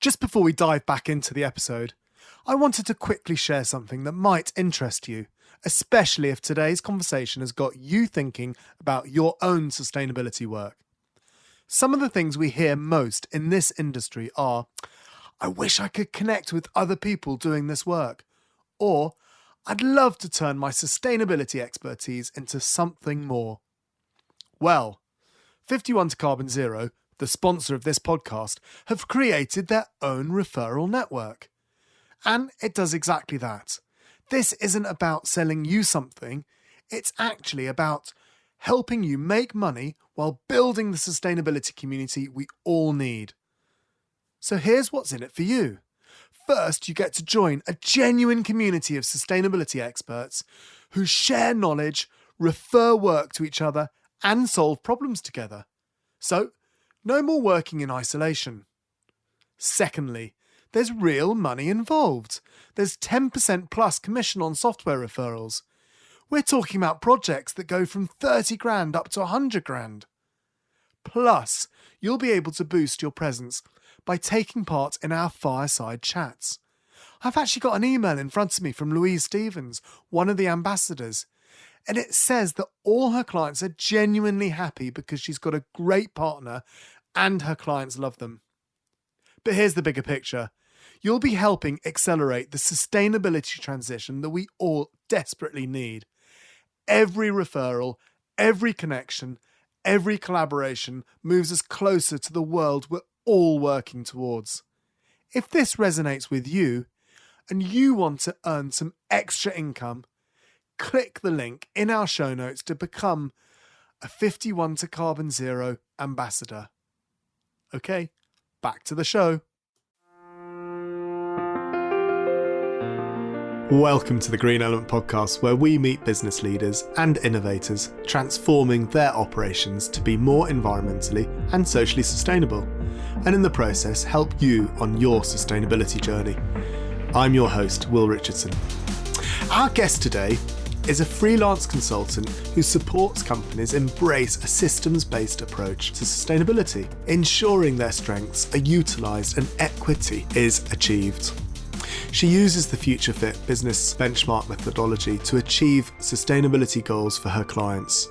Just before we dive back into the episode, I wanted to quickly share something that might interest you, especially if today's conversation has got you thinking about your own sustainability work. Some of the things we hear most in this industry are, I wish I could connect with other people doing this work, or I'd love to turn my sustainability expertise into something more. Well, 51 to Carbon Zero, the sponsor of this podcast, have created their own referral network. And it does exactly that. This isn't about selling you something, it's actually about helping you make money while building the sustainability community we all need. So here's what's in it for you. First, you get to join a genuine community of sustainability experts who share knowledge, refer work to each other, and solve problems together. So, no more working in isolation. Secondly, there's real money involved. There's 10% plus commission on software referrals. We're talking about projects that go from 30 grand up to 100 grand. Plus, you'll be able to boost your presence by taking part in our fireside chats. I've actually got an email in front of me from Louise Stevens, one of the ambassadors, and it says that all her clients are genuinely happy because she's got a great partner and her clients love them. But here's the bigger picture. You'll be helping accelerate the sustainability transition that we all desperately need. Every referral, every connection, every collaboration moves us closer to the world we're all working towards. If this resonates with you and you want to earn some extra income, click the link in our show notes to become a 51 to Carbon Zero ambassador. Okay, back to the show. Welcome to the Green Element Podcast, where we meet business leaders and innovators transforming their operations to be more environmentally and socially sustainable, and in the process help you on your sustainability journey. I'm your host, Will Richardson. Our guest today is a freelance consultant who supports companies embrace a systems-based approach to sustainability, ensuring their strengths are utilised and equity is achieved. She uses the Future Fit business benchmark methodology to achieve sustainability goals for her clients.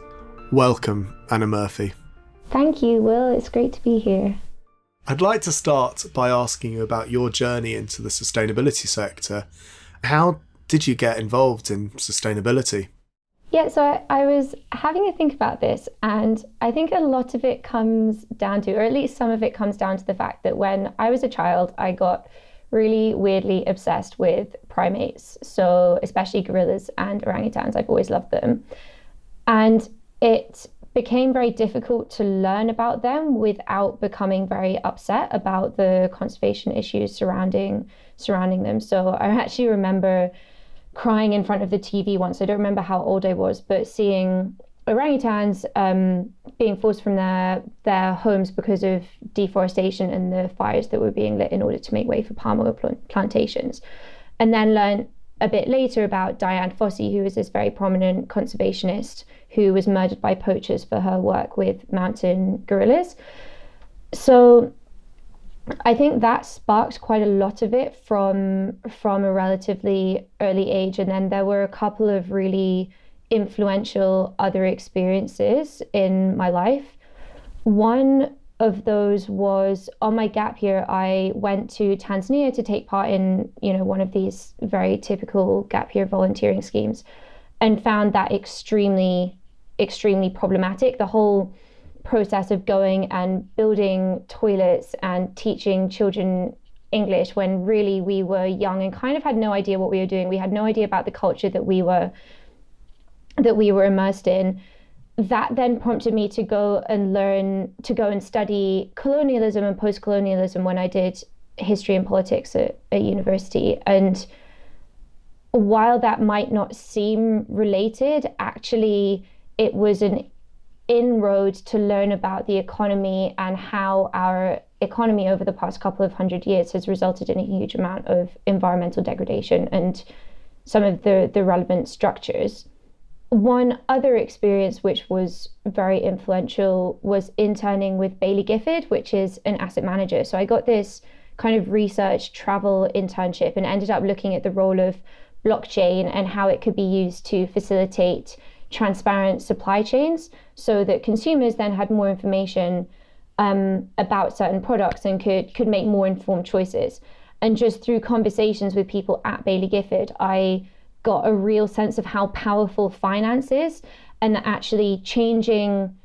Welcome, Anna Murphy. Thank you, Will. It's great to be here. I'd like to start by asking you about your journey into the sustainability sector. How did you get involved in sustainability? Yeah, so I was having a think about this, and I think a lot of it comes down to, or at least some of it comes down to the fact that when I was a child, I got really weirdly obsessed with primates, so especially gorillas and orangutans. I've always loved them. And it became very difficult to learn about them without becoming very upset about the conservation issues surrounding them. So I actually remember crying in front of the TV once. I don't remember how old I was, but seeing orangutans being forced from their homes because of deforestation and the fires that were being lit in order to make way for palm oil plantations. And then learn a bit later about Diane Fossey, who was this very prominent conservationist who was murdered by poachers for her work with mountain gorillas. So I think that sparked quite a lot of it from a relatively early age. And then there were a couple of really influential other experiences in my life. One of those was on my gap year. I went to Tanzania to take part in, one of these very typical gap year volunteering schemes, and found that extremely, extremely problematic. The whole process of going and building toilets and teaching children English when really we were young and kind of had no idea what we were doing. We had no idea about the culture that we were immersed in. That then prompted me to go and study colonialism and post-colonialism when I did history and politics at university. And while that might not seem related, actually it was an inroad to learn about the economy and how our economy over the past couple of 100 years has resulted in a huge amount of environmental degradation and some of the relevant structures. One other experience which was very influential was interning with Baillie Gifford, which is an asset manager. So I got this kind of research travel internship and ended up looking at the role of blockchain and how it could be used to facilitate transparent supply chains so that consumers then had more information about certain products and could make more informed choices. And just through conversations with people at Baillie Gifford, I got a real sense of how powerful finance is, and that actually changing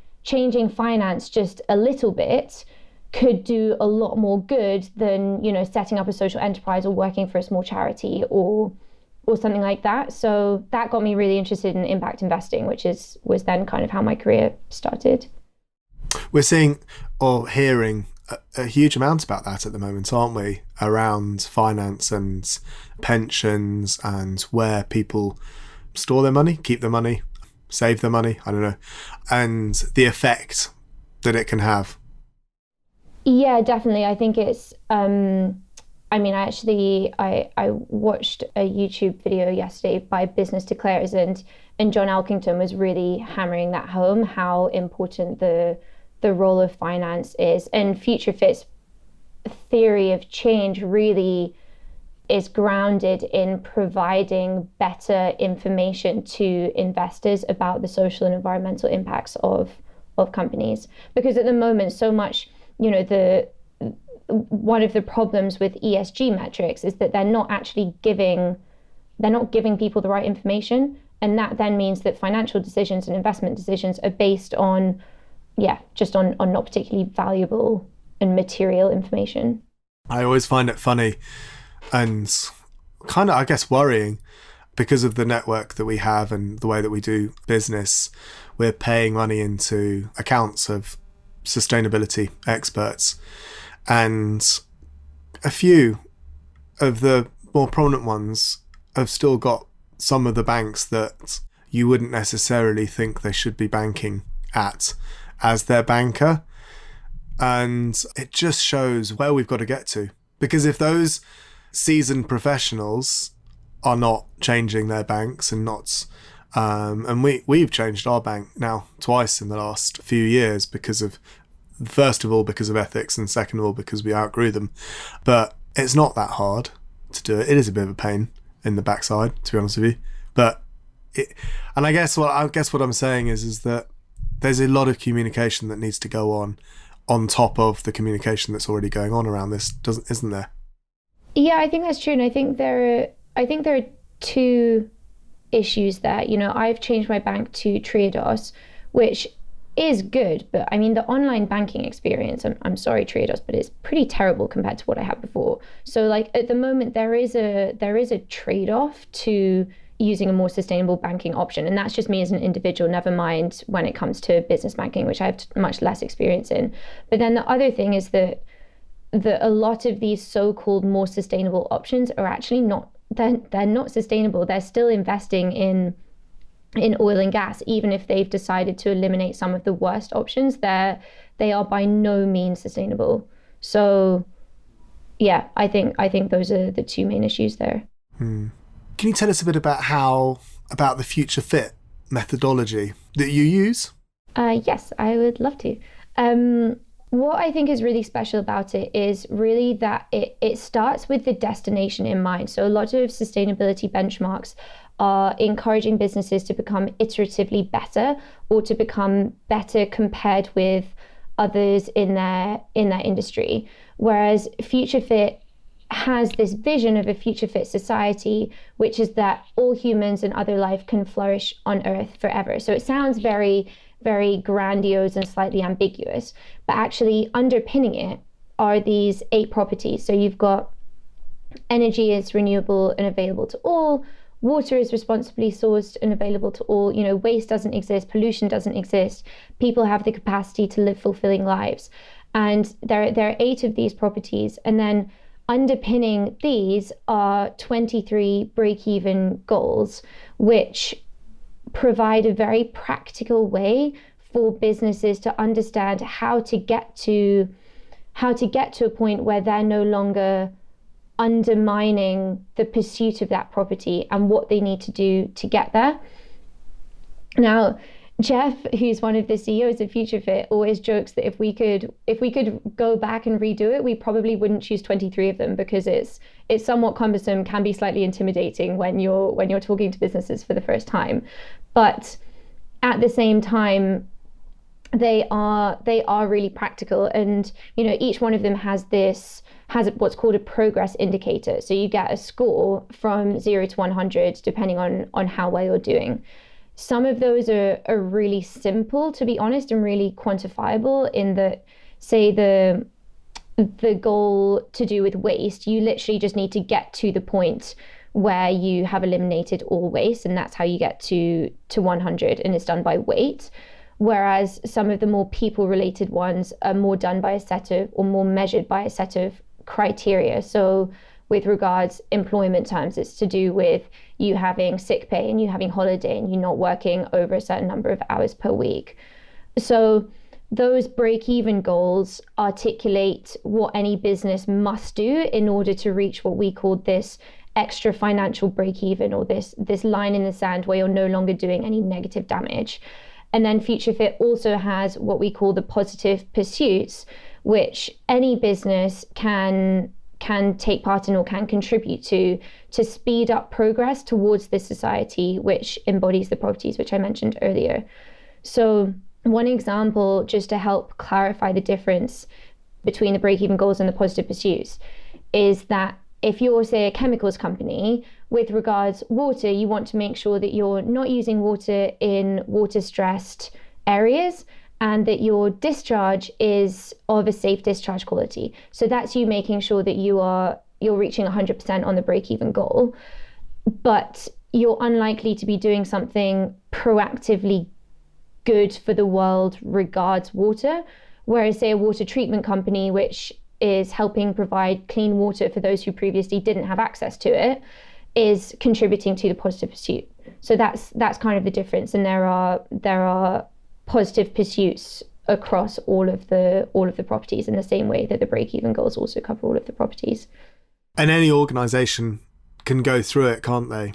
finance just a little bit could do a lot more good than, you know, setting up a social enterprise or working for a small charity or something like that. So that got me really interested in impact investing, which was then kind of how my career started. We're seeing or hearing a huge amount about that at the moment, aren't we? Around finance and pensions and where people store their money, keep their money, save their money, I don't know, and the effect that it can have. Yeah, definitely. I think it's, I watched a YouTube video yesterday by Business Declares, and John Elkington was really hammering that home, how important the role of finance is. And Future Fit's theory of change really is grounded in providing better information to investors about the social and environmental impacts of companies. Because at the moment, so much, you know, one of the problems with ESG metrics is that they're not giving people the right information. And that then means that financial decisions and investment decisions are based on not particularly valuable and material information. I always find it funny and kind of, I guess, worrying because of the network that we have and the way that we do business. We're paying money into accounts of sustainability experts, and a few of the more prominent ones have still got some of the banks that you wouldn't necessarily think they should be banking at as their banker. And it just shows where we've got to get to, because if those seasoned professionals are not changing their banks and not and we've changed our bank now twice in the last few years because of, first of all, because of ethics, and second of all, because we outgrew them. But it's not that hard to do it. It is a bit of a pain in the backside, to be honest with you. But I guess what I'm saying is that there's a lot of communication that needs to go on top of the communication that's already going on around this, isn't there? Yeah, I think that's true, and I think there are two issues there. You know, I've changed my bank to Triodos, which is good, but I mean the online banking experience, I'm sorry Triodos, but it's pretty terrible compared to what I had before. So like at the moment there is a trade-off to using a more sustainable banking option, and that's just me as an individual, never mind when it comes to business banking, which I have much less experience in. But then the other thing is that a lot of these so-called more sustainable options are actually not, they're not sustainable. They're still investing in oil and gas, even if they've decided to eliminate some of the worst options. They are by no means sustainable. So yeah, I think those are the two main issues there. Can you tell us a bit about the Future Fit methodology that you use? Yes, I would love to. What I think is really special about it is really that it starts with the destination in mind. So a lot of sustainability benchmarks are encouraging businesses to become iteratively better, or to become better compared with others in their industry. Whereas Future Fit has this vision of a future fit society, which is that all humans and other life can flourish on Earth forever. So it sounds very, very grandiose and slightly ambiguous, but actually underpinning it are these 8 properties. So you've got energy is renewable and available to all, water is responsibly sourced and available to all, you know, waste doesn't exist, pollution doesn't exist, people have the capacity to live fulfilling lives. And there are 8 of these properties, and then underpinning these are 23 break-even goals, which provide a very practical way for businesses to understand how to get to a point where they're no longer undermining the pursuit of that property and what they need to do to get there. Now, Jeff, who's one of the CEOs of FutureFit, always jokes that if we could go back and redo it, we probably wouldn't choose 23 of them because it's somewhat cumbersome, can be slightly intimidating when you're talking to businesses for the first time. But at the same time, they are really practical, and each one of them has what's called a progress indicator. So you get a score from 0 to 100 depending on how well you're doing. Some of those are really simple, to be honest, and really quantifiable in that, say, the goal to do with waste, you literally just need to get to the point where you have eliminated all waste, and that's how you get to 100, and it's done by weight. Whereas some of the more people-related ones are more done by a set of, or more measured by a set of criteria. So with regards employment terms, it's to do with you having sick pay and you having holiday and you not working over a certain number of hours per week. So those break-even goals articulate what any business must do in order to reach what we call this extra financial break-even, or this line in the sand where you're no longer doing any negative damage. And then FutureFit also has what we call the positive pursuits, which any business can take part in or can contribute to speed up progress towards this society which embodies the properties which I mentioned earlier. So one example, just to help clarify the difference between the break-even goals and the positive pursuits, is that if you're, say, a chemicals company, with regards water, you want to make sure that you're not using water in water-stressed areas, and that your discharge is of a safe discharge quality. So that's you making sure that you're reaching 100% on the break-even goal. But you're unlikely to be doing something proactively good for the world regards water. Whereas, say, a water treatment company, which is helping provide clean water for those who previously didn't have access to it, is contributing to the positive pursuit. So that's kind of the difference. And there are positive pursuits across all of the properties in the same way that the break-even goals also cover all of the properties. And any organisation can go through it, can't they?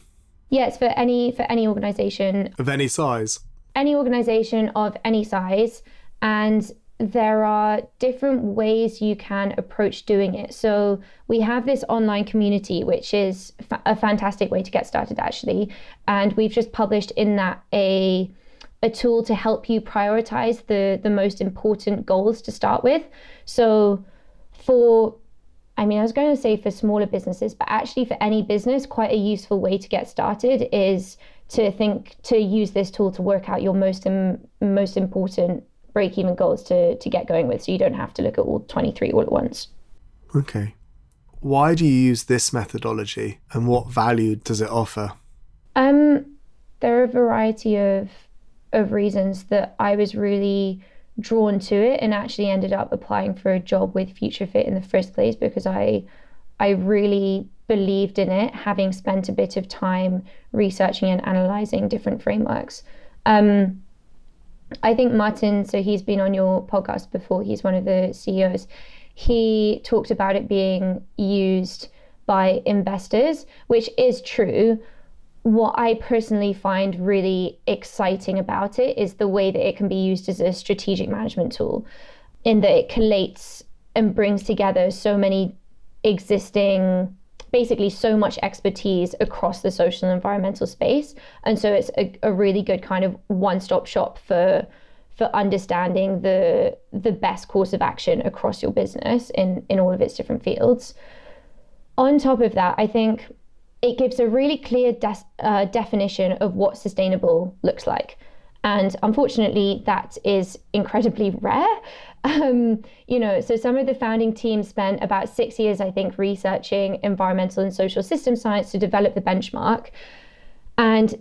Yes, for any organisation of any size. Any organisation of any size, and there are different ways you can approach doing it. So we have this online community, which is a fantastic way to get started, actually. And we've just published in that a tool to help you prioritize the most important goals to start with. So I was going to say for smaller businesses, but actually for any business, quite a useful way to get started is to use this tool to work out your most important break-even goals to get going with, so you don't have to look at all 23 all at once. Okay. Why do you use this methodology, and what value does it offer? There are a variety of reasons that I was really drawn to it, and actually ended up applying for a job with FutureFit in the first place because I really believed in it, having spent a bit of time researching and analysing different frameworks. I think Martin, so he's been on your podcast before, he's one of the CEOs, he talked about it being used by investors, which is true. What I personally find really exciting about it is the way that it can be used as a strategic management tool, in that it collates and brings together so many existing, basically so much expertise across the social and environmental space. And so it's a really good kind of one-stop shop for understanding the best course of action across your business in all of its different fields. On top of that, I think it gives a really clear definition of what sustainable looks like. And unfortunately, that is incredibly rare. So some of the founding team spent about 6 years, I think, researching environmental and social system science to develop the benchmark. And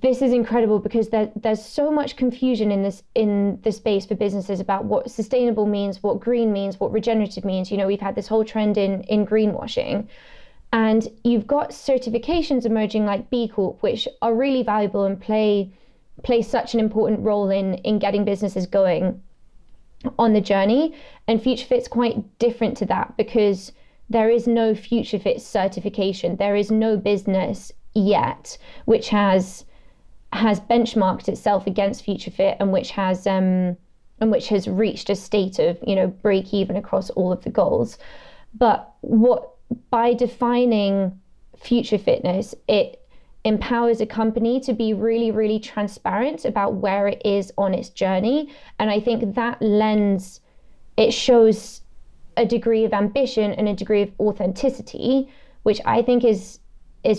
this is incredible because there's so much confusion in the space for businesses about what sustainable means, what green means, what regenerative means. We've had this whole trend in greenwashing. And you've got certifications emerging like B Corp, which are really valuable and play such an important role in getting businesses going on the journey. And FutureFit's quite different to that because there is no FutureFit certification. There is no business yet which has has benchmarked itself against Future Fit and which has reached a state of, break even across all of the goals. But by defining future fitness, it empowers a company to be really, really transparent about where it is on its journey. And I think that lens, it shows a degree of ambition and a degree of authenticity, which I think is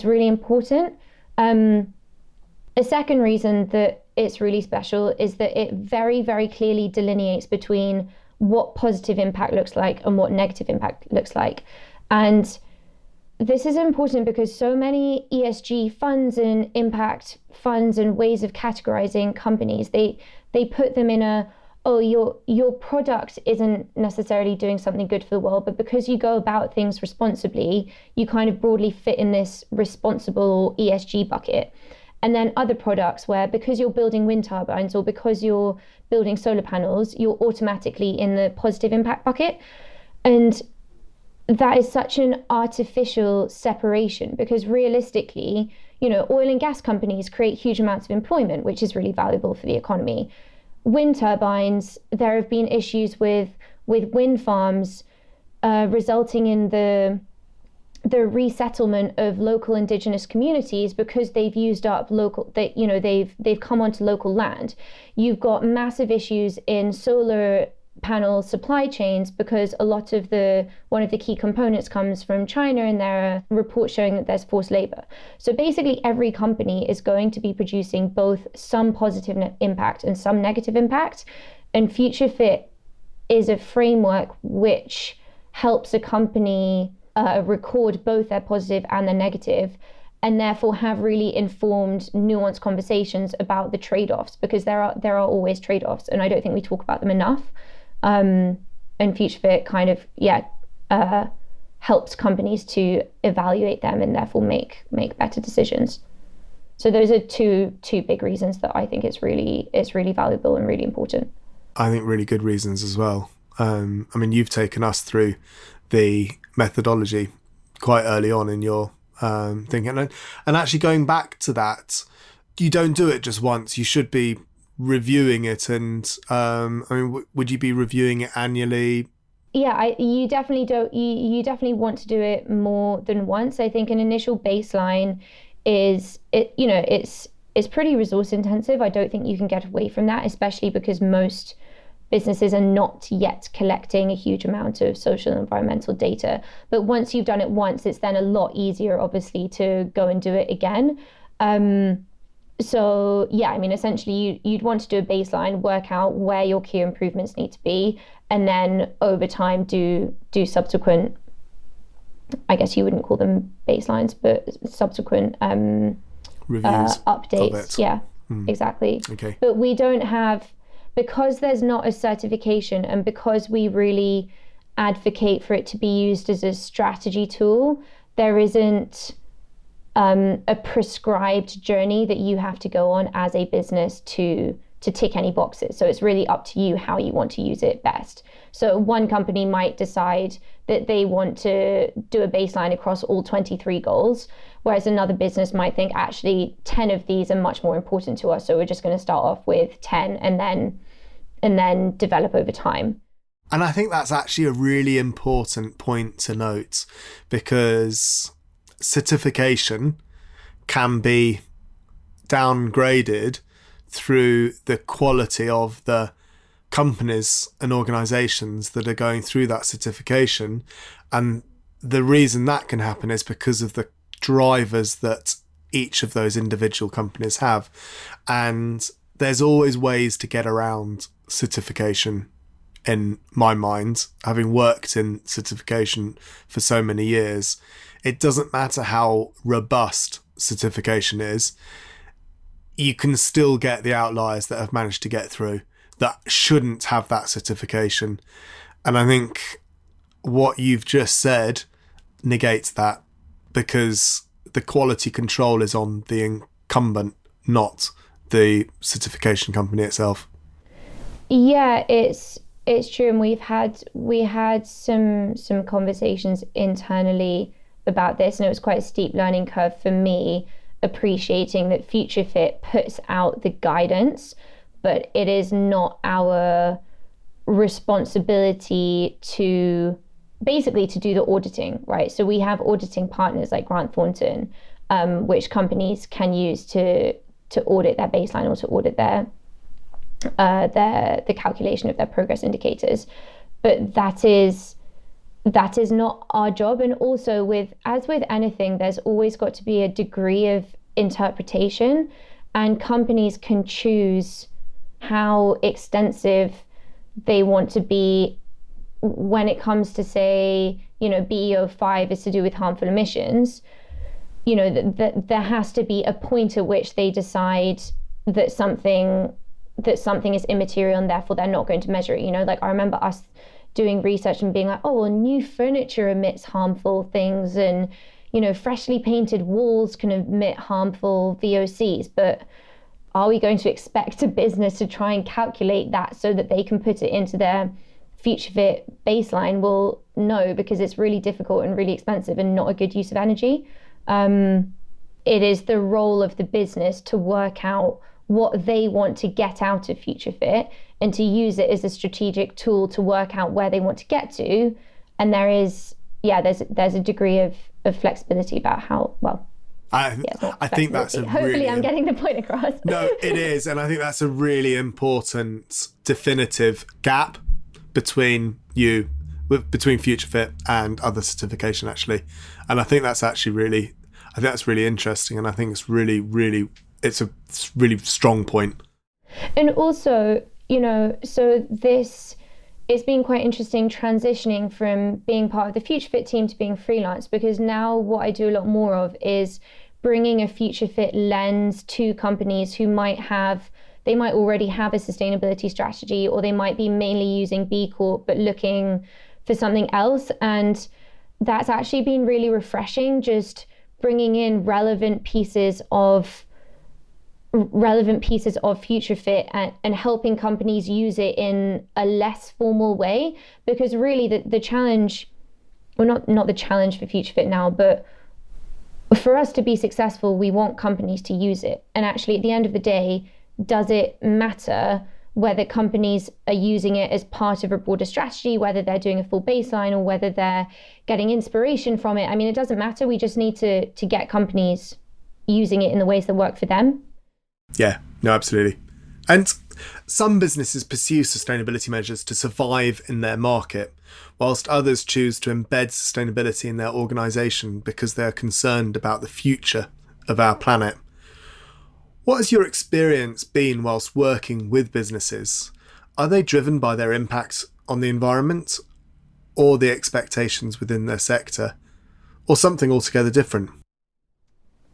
really important. A second reason that it's really special is that it very, very clearly delineates between what positive impact looks like and what negative impact looks like. And this is important because so many ESG funds and impact funds and ways of categorizing companies, they put them in your product isn't necessarily doing something good for the world, but because you go about things responsibly, you kind of broadly fit in this responsible ESG bucket. And then other products where because you're building wind turbines or because you're building solar panels, you're automatically in the positive impact bucket. And that is such an artificial separation because realistically, oil and gas companies create huge amounts of employment, which is really valuable for the economy. Wind turbines, there have been issues with wind farms resulting in the resettlement of local indigenous communities because they've used up they've come onto local land. You've got massive issues in solar panel supply chains because one of the key components comes from China, and there are reports showing that there's forced labor. So basically every company is going to be producing both some positive impact and some negative impact, and Future Fit is a framework which helps a company record both their positive and their negative, and therefore have really informed, nuanced conversations about the trade-offs, because there are always trade-offs, and I don't think we talk about them enough. And Future Fit kind of helps companies to evaluate them and therefore make better decisions. So those are two big reasons that I think it's really valuable and really important. I think really good reasons as well. You've taken us through the methodology quite early on in your thinking, and actually going back to that, you don't do it just once. You should be reviewing it, and would you be reviewing it annually? Yeah, you definitely don't. You definitely want to do it more than once. I think an initial baseline is it's pretty resource intensive. I don't think you can get away from that, especially because most businesses are not yet collecting a huge amount of social and environmental data. But once you've done it once, it's then a lot easier, obviously, to go and do it again. So yeah, essentially you'd want to do a baseline, work out where your key improvements need to be, and then over time do subsequent, I guess you wouldn't call them baselines, but subsequent reviews, updates. Yeah, exactly. Okay. But we don't have, because there's not a certification, and because we really advocate for it to be used as a strategy tool, there isn't a prescribed journey that you have to go on as a business to tick any boxes. So it's really up to you how you want to use it best. So one company might decide that they want to do a baseline across all 23 goals, whereas another business might think actually 10 of these are much more important to us, so we're just going to start off with 10 and then develop over time. And I think that's actually a really important point to note, because certification can be downgraded through the quality of the companies and organizations that are going through that certification. And the reason that can happen is because of the drivers that each of those individual companies have. And there's always ways to get around certification, in my mind, having worked in certification for so many years. It doesn't matter how robust certification is, you can still get the outliers that have managed to get through that shouldn't have that certification. And I think what you've just said negates that, because the quality control is on the incumbent, not the certification company itself. Yeah, it's true, and we had some conversations internally about this, and it was quite a steep learning curve for me. appreciating that Future Fit puts out the guidance, but it is not our responsibility to basically to do the auditing, right? So we have auditing partners like Grant Thornton, which companies can use to audit their baseline or to audit the calculation of their progress indicators. But that is not our job. And also, as with anything, there's always got to be a degree of interpretation, and companies can choose how extensive they want to be when it comes to, say, BE05 is to do with harmful emissions. There has to be a point at which they decide that something is immaterial and therefore they're not going to measure it. Like I remember us doing research and being like, oh, well, new furniture emits harmful things, and freshly painted walls can emit harmful VOCs. But are we going to expect a business to try and calculate that so that they can put it into their Future Fit baseline? Well, no, because it's really difficult and really expensive and not a good use of energy. It is the role of the business to work out what they want to get out of Future Fit and to use it as a strategic tool to work out where they want to get to. And there's a degree of flexibility about how well. I think that's hopefully I'm getting the point across. No, it is, and I think that's a really important definitive gap between Future Fit and other certification, actually. And I think that's really interesting, and I think it's it's a really strong point. And also, so this it's been quite interesting transitioning from being part of the Future Fit team to being freelance, because now what I do a lot more of is bringing a Future Fit lens to companies who might already have a sustainability strategy, or they might be mainly using B Corp but looking for something else. And that's actually been really refreshing, just bringing in relevant pieces of Future Fit and helping companies use it in a less formal way. Because really the challenge, well, not the challenge for Future Fit now, but for us to be successful, we want companies to use it. And actually, at the end of the day, does it matter whether companies are using it as part of a broader strategy, whether they're doing a full baseline, or whether they're getting inspiration from it? I mean, it doesn't matter. We just need to get companies using it in the ways that work for them. Yeah, no, absolutely. And some businesses pursue sustainability measures to survive in their market, whilst others choose to embed sustainability in their organisation because they're concerned about the future of our planet. What has your experience been whilst working with businesses? Are they driven by their impacts on the environment, or the expectations within their sector, or something altogether different?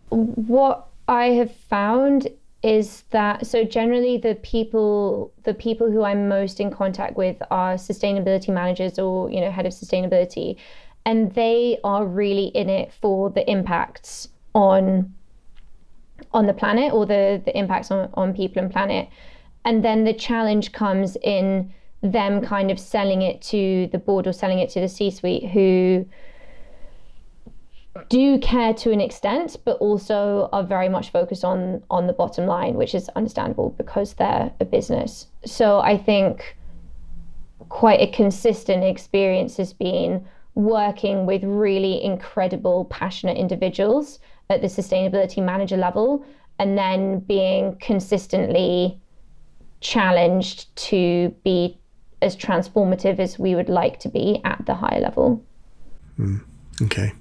What I have found is that, so generally the people who I'm most in contact with are sustainability managers or head of sustainability, and they are really in it for the impacts on the planet, or the impacts on people and planet. And then the challenge comes in them kind of selling it to the board or selling it to the C-suite, who do care to an extent, but also are very much focused on the bottom line, which is understandable because they're a business. So I think quite a consistent experience has been working with really incredible, passionate individuals at the sustainability manager level, and then being consistently challenged to be as transformative as we would like to be at the higher level. Okay.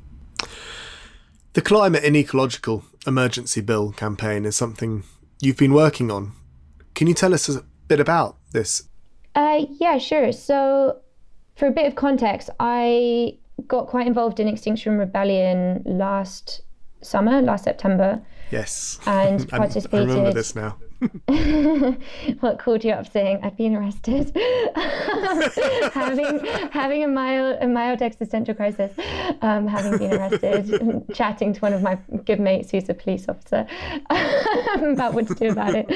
The Climate and Ecological Emergency Bill campaign is something you've been working on. Can you tell us a bit about this? Yeah, sure. So for a bit of context, I got quite involved in Extinction Rebellion last September. Yes. And participated. I remember this now. What called you up saying I've been arrested? having a mild existential crisis, having been arrested, chatting to one of my good mates who's a police officer about what to do about it.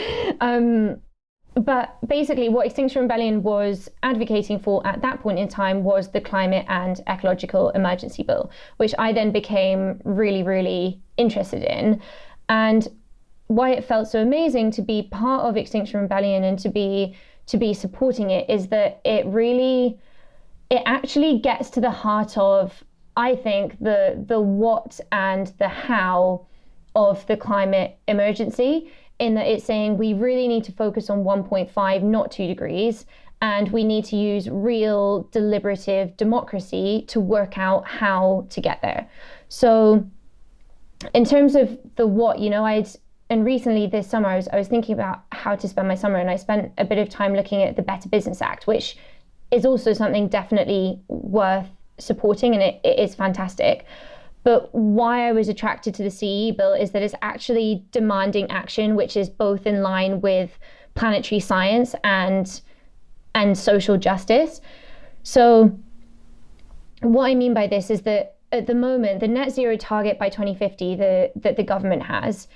But basically what Extinction Rebellion was advocating for at that point in time was the Climate and Ecological Emergency Bill, which I then became really, really interested in. And why it felt so amazing to be part of Extinction Rebellion and to be supporting it is that it actually gets to the heart of, I think, the what and the how of the climate emergency, in that it's saying we really need to focus on 1.5, not 2 degrees, and we need to use real deliberative democracy to work out how to get there. So in terms of the what, and recently this summer I was thinking about how to spend my summer, and I spent a bit of time looking at the Better Business Act, which is also something definitely worth supporting, and it is fantastic. But why I was attracted to the CE bill is that it's actually demanding action, which is both in line with planetary science and social justice. So what I mean by this is that at the moment, the net zero target by 2050 that the government has,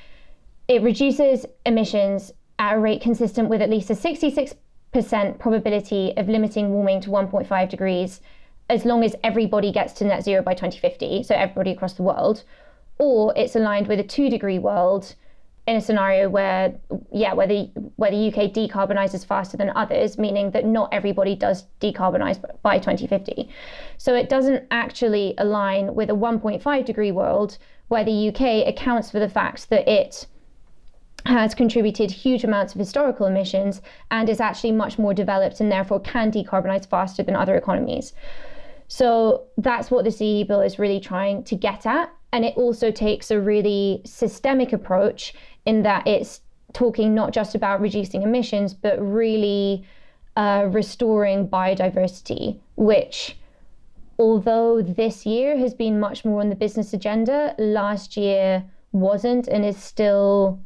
it reduces emissions at a rate consistent with at least a 66% probability of limiting warming to 1.5 degrees as long as everybody gets to net zero by 2050, so everybody across the world, or it's aligned with a 2-degree world in a scenario where the UK decarbonises faster than others, meaning that not everybody does decarbonise by 2050. So it doesn't actually align with a 1.5-degree world where the UK accounts for the fact that it has contributed huge amounts of historical emissions and is actually much more developed and therefore can decarbonise faster than other economies. So that's what the CE bill is really trying to get at. And it also takes a really systemic approach in that it's talking not just about reducing emissions, but really restoring biodiversity, which, although this year has been much more on the business agenda, last year wasn't and is still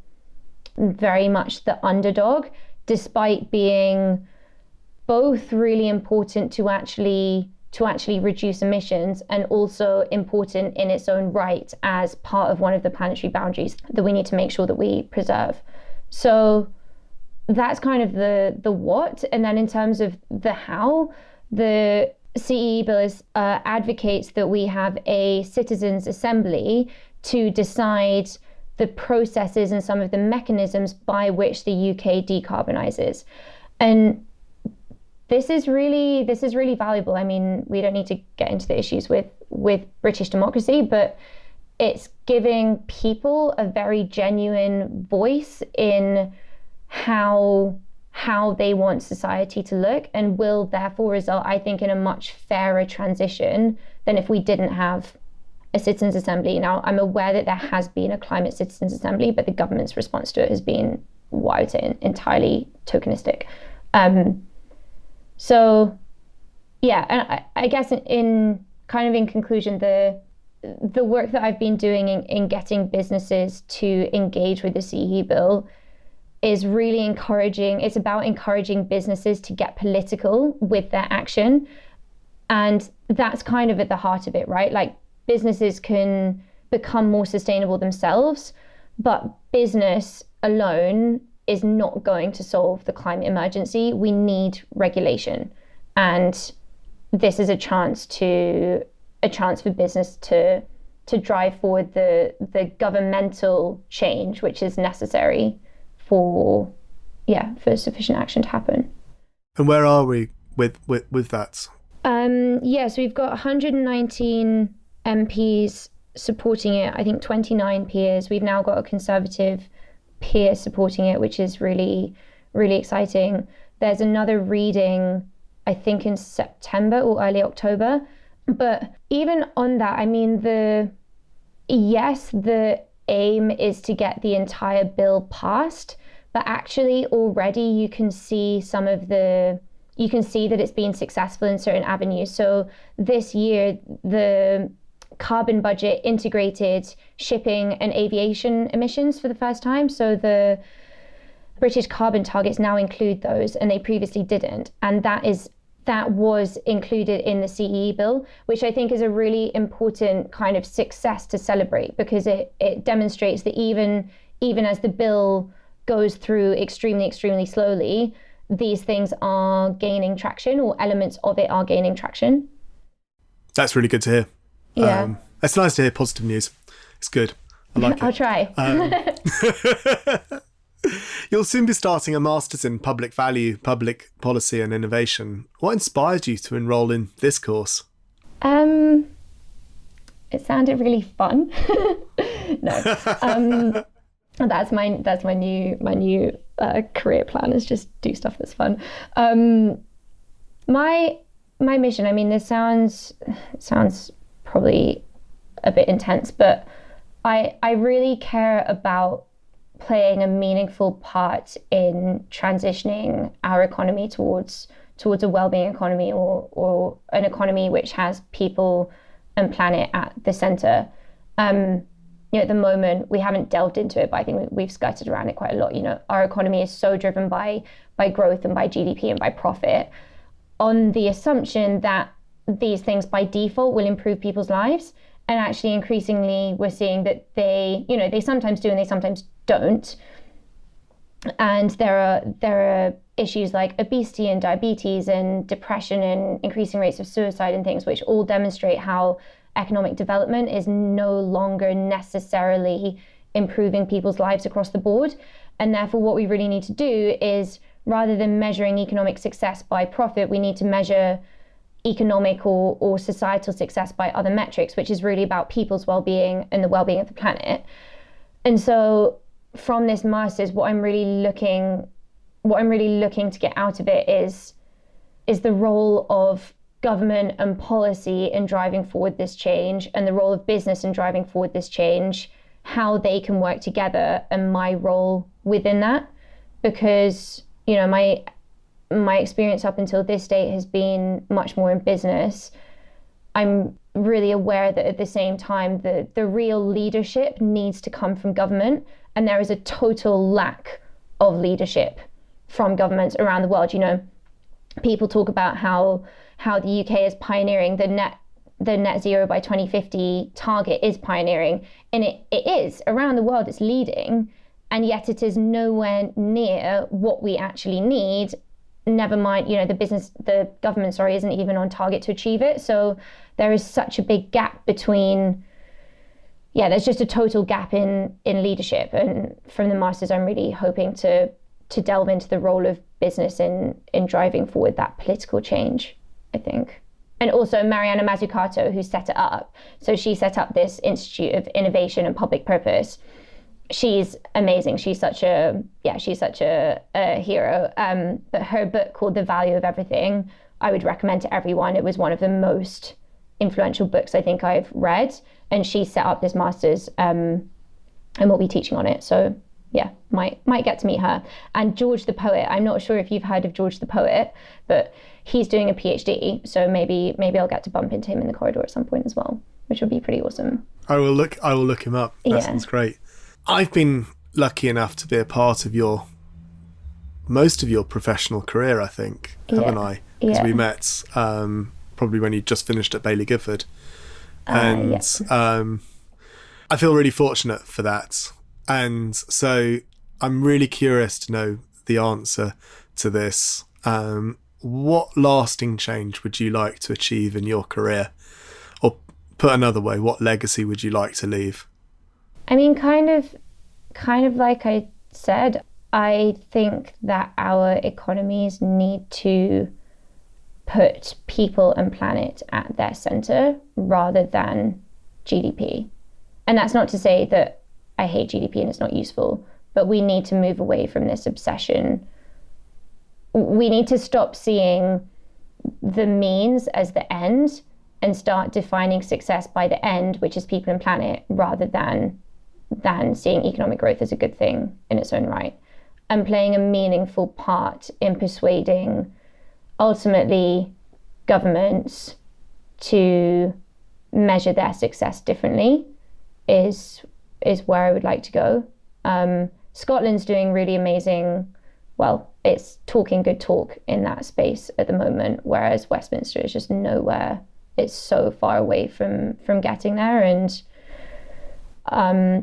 very much the underdog, despite being both really important to actually reduce emissions and also important in its own right as part of one of the planetary boundaries that we need to make sure that we preserve. So that's kind of the what. And then in terms of the how, the CE bill advocates that we have a citizens' assembly to decide the processes and some of the mechanisms by which the UK decarbonises. And this is really valuable. I mean, we don't need to get into the issues with British democracy, but it's giving people a very genuine voice in how they want society to look, and will therefore result, I think, in a much fairer transition than if we didn't have a citizens' assembly. Now, I'm aware that there has been a climate citizens' assembly, but the government's response to it has been, what I would say, entirely tokenistic. So, yeah, and I guess in conclusion, the work that I've been doing in getting businesses to engage with the CE bill is really encouraging. It's about encouraging businesses to get political with their action. And that's kind of at the heart of it, right? Like, businesses can become more sustainable themselves, but business alone is not going to solve the climate emergency. We need regulation. And this is a chance for business to drive forward the governmental change which is necessary for sufficient action to happen. And where are we with that? So we've got 119 MPs supporting it, I think 29 peers. We've now got a Conservative peer supporting it, which is really, really exciting. There's another reading, I think in September or early October. But even on that, I mean, the aim is to get the entire bill passed, but actually already you can see that it's been successful in certain avenues. So this year, the carbon budget integrated shipping and aviation emissions for the first time. So the British carbon targets now include those, and they previously didn't. And that was included in the CE bill, which I think is a really important kind of success to celebrate, because it demonstrates that even as the bill goes through extremely, extremely slowly, these things are gaining traction, or elements of it are gaining traction. That's really good to hear. Yeah. It's nice to hear positive news. It's good. I like it. I'll try. You'll soon be starting a master's in public value, public policy and innovation. What inspired you to enrol in this course? It sounded really fun. No, that's my new career plan, is just do stuff that's fun. My mission. I mean, this sounds probably a bit intense, but I really care about playing a meaningful part in transitioning our economy towards a well-being economy, or an economy which has people and planet at the center. At the moment we haven't delved into it, but I think we've skirted around it quite a lot. Our economy is so driven by growth and by GDP and by profit, on the assumption that these things by default will improve people's lives. And actually, increasingly, we're seeing that they sometimes do and they sometimes don't. And there are issues like obesity and diabetes and depression and increasing rates of suicide and things, which all demonstrate how economic development is no longer necessarily improving people's lives across the board. And therefore, what we really need to do is, rather than measuring economic success by profit, we need to measure economic or societal success by other metrics, which is really about people's well-being and the well-being of the planet. And so from this master's, what I'm really looking to get out of it is the role of government and policy in driving forward this change, and the role of business in driving forward this change, how they can work together, and my role within that. Because my experience up until this date has been much more in business. I'm really aware that at the same time, the real leadership needs to come from government, and there is a total lack of leadership from governments around the world. People talk about how the UK is pioneering the net zero by 2050 target, is pioneering, and it is around the world. It's leading, and yet it is nowhere near what we actually need. Never mind, the government, isn't even on target to achieve it. So there is such a big gap between, there's just a total gap in leadership. And from the masters, I'm really hoping to delve into the role of business in driving forward that political change, I think. And also Mariana Mazzucato, who set it up. So she set up this Institute of Innovation and Public Purpose. She's amazing. She's such a hero. But her book called The Value of Everything, I would recommend to everyone. It was one of the most influential books I think I've read. And she set up this master's and will be teaching on it. So might get to meet her. And George the Poet, I'm not sure if you've heard of George the Poet, but he's doing a PhD. So maybe I'll get to bump into him in the corridor at some point as well, which would be pretty awesome. I will look him up. That sounds great. I've been lucky enough to be a part of most of your professional career, I think, haven't I? Because we met probably when you just finished at Baillie Gifford. And I feel really fortunate for that. And so I'm really curious to know the answer to this. What lasting change would you like to achieve in your career? Or put another way, what legacy would you like to leave? I mean, kind of like I said, I think that our economies need to put people and planet at their center rather than GDP. And that's not to say that I hate GDP and it's not useful, but we need to move away from this obsession. We need to stop seeing the means as the end and start defining success by the end, which is people and planet, rather than seeing economic growth as a good thing in its own right, and playing a meaningful part in persuading ultimately governments to measure their success differently is where I would like to go. Scotland's doing really amazing, it's talking good talk in that space at the moment, whereas Westminster is just nowhere. It's so far away from getting there. And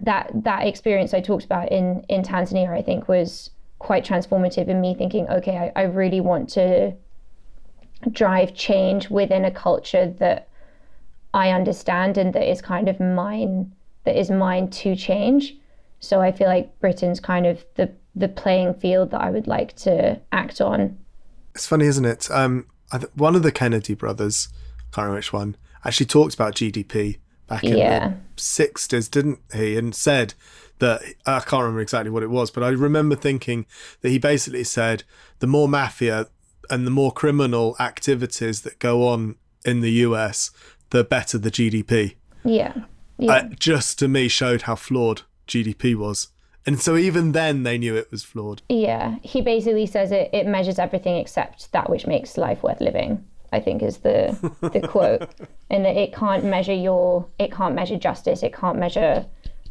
that experience I talked about in Tanzania, I think, was quite transformative in me thinking, okay, I really want to drive change within a culture that I understand and that is kind of mine, that is mine to change. So I feel like Britain's kind of the playing field that I would like to act on. It's funny, isn't it? One of the Kennedy brothers, can't remember which one, actually talked about GDP back in the 60s, didn't he? And said that, I can't remember exactly what it was, but I remember thinking that he basically said the more mafia and the more criminal activities that go on in the US, the better the GDP. Yeah. Just to me showed how flawed GDP was. And so even then they knew it was flawed. Yeah. He basically says it measures everything except that which makes life worth living, I think is the quote. And that it can't measure justice, it can't measure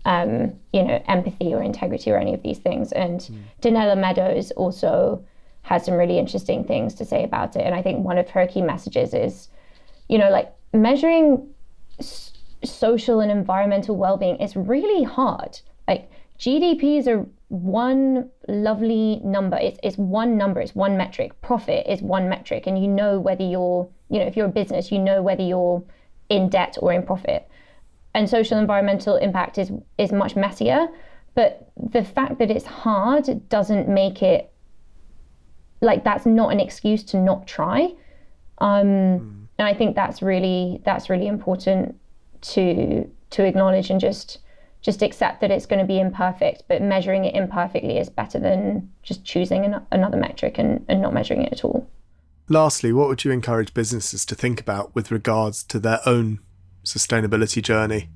empathy or integrity or any of these things. And Donella Meadows also has some really interesting things to say about it. And I think one of her key messages is, measuring social and environmental well-being is really hard. Like GDP is one lovely number. It's one number, it's one metric. Profit is one metric. And whether you're, if you're a business, whether you're in debt or in profit. And social environmental impact is much messier. But the fact that it's hard doesn't make it, that's not an excuse to not try. And I think that's really important to acknowledge and just accept that it's going to be imperfect, but measuring it imperfectly is better than just choosing another metric and not measuring it at all. Lastly, what would you encourage businesses to think about with regards to their own sustainability journey,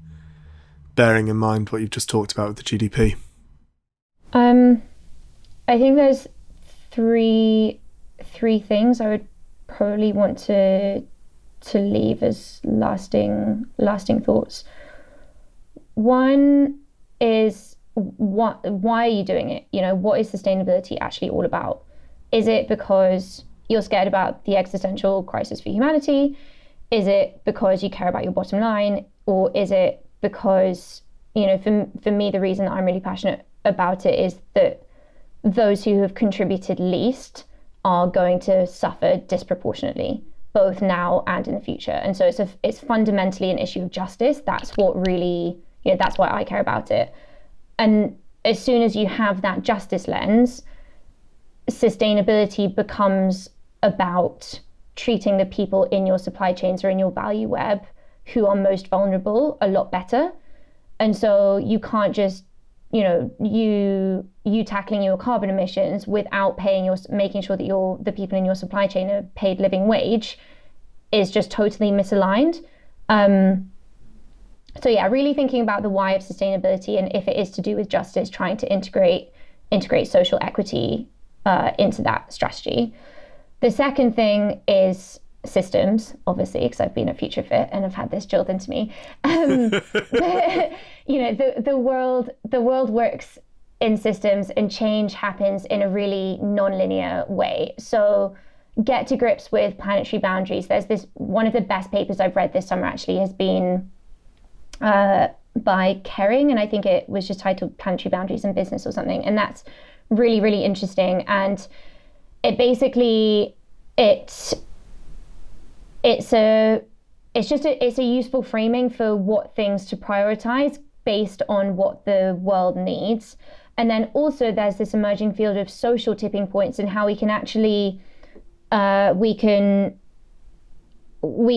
bearing in mind what you've just talked about with the GDP? I think there's three things I would probably want to leave as lasting thoughts. One is why are you doing it? What is sustainability actually all about? Is it because you're scared about the existential crisis for humanity? Is it because you care about your bottom line? Or is it because, for me, the reason I'm really passionate about it is that those who have contributed least are going to suffer disproportionately, both now and in the future. And so it's fundamentally an issue of justice. That's what really, that's why I care about it. And as soon as you have that justice lens, sustainability becomes about treating the people in your supply chains or in your value web who are most vulnerable a lot better. And so you can't just, you tackling your carbon emissions without making sure that the people in your supply chain are paid living wage is just totally misaligned. So yeah, really thinking about the why of sustainability, and if it is to do with justice, trying to integrate social equity into that strategy. The second thing is systems, obviously, because I've been a Future Fit and I've had this drilled into me. The world works in systems, and change happens in a really non-linear way. So get to grips with planetary boundaries. There's one of the best papers I've read this summer actually has been by Kering, and I think it was just titled Planetary Boundaries in Business or something. And that's really, really interesting. And it basically, it's a useful framing for what things to prioritize based on what the world needs. And then also there's this emerging field of social tipping points and how we can actually, we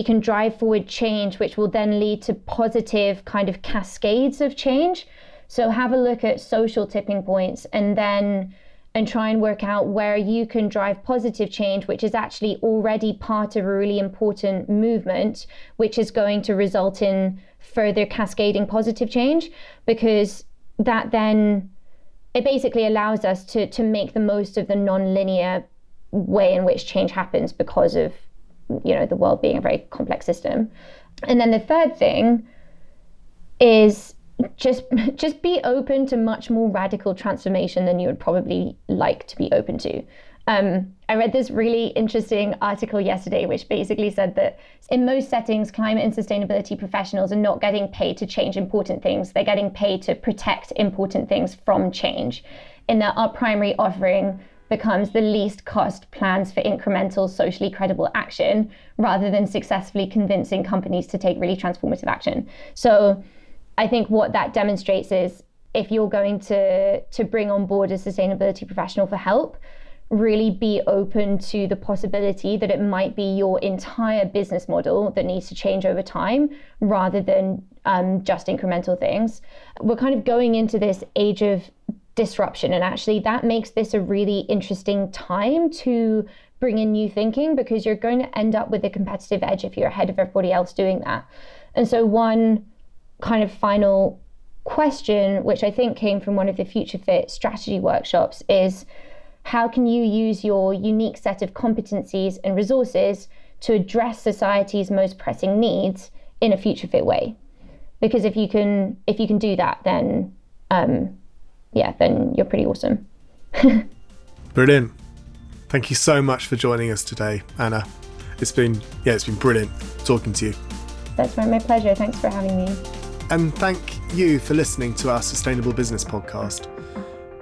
can drive forward change, which will then lead to positive kind of cascades of change. So have a look at social tipping points and try and work out where you can drive positive change, which is actually already part of a really important movement, which is going to result in further cascading positive change, because that then, it basically allows us to make the most of the non-linear way in which change happens because of, the world being a very complex system. And then the third thing is just be open to much more radical transformation than you would probably like to be open to. I read this really interesting article yesterday, which basically said that in most settings, climate and sustainability professionals are not getting paid to change important things. They're getting paid to protect important things from change. In that our primary offering becomes the least cost plans for incremental, socially credible action, rather than successfully convincing companies to take really transformative action. So I think what that demonstrates is if you're going to bring on board a sustainability professional for help, really be open to the possibility that it might be your entire business model that needs to change over time rather than just incremental things. We're kind of going into this age of disruption, and actually that makes this a really interesting time to bring in new thinking, because you're going to end up with a competitive edge if you're ahead of everybody else doing that. And so one kind of final question, which I think came from one of the Future Fit strategy workshops, is how can you use your unique set of competencies and resources to address society's most pressing needs in a future fit way? Because if you can do that, then then you're pretty awesome. Brilliant. Thank you so much for joining us today, Anna. It's been brilliant talking to you. That's right, my pleasure. Thanks for having me. And thank you for listening to our Sustainable Business podcast.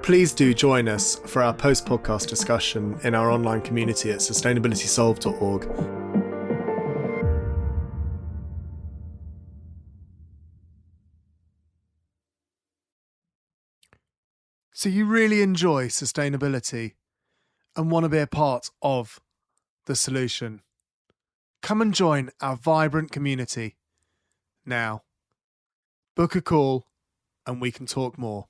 Please do join us for our post-podcast discussion in our online community at sustainabilitysolved.org. So you really enjoy sustainability and want to be a part of the solution? Come and join our vibrant community now. Book a call and we can talk more.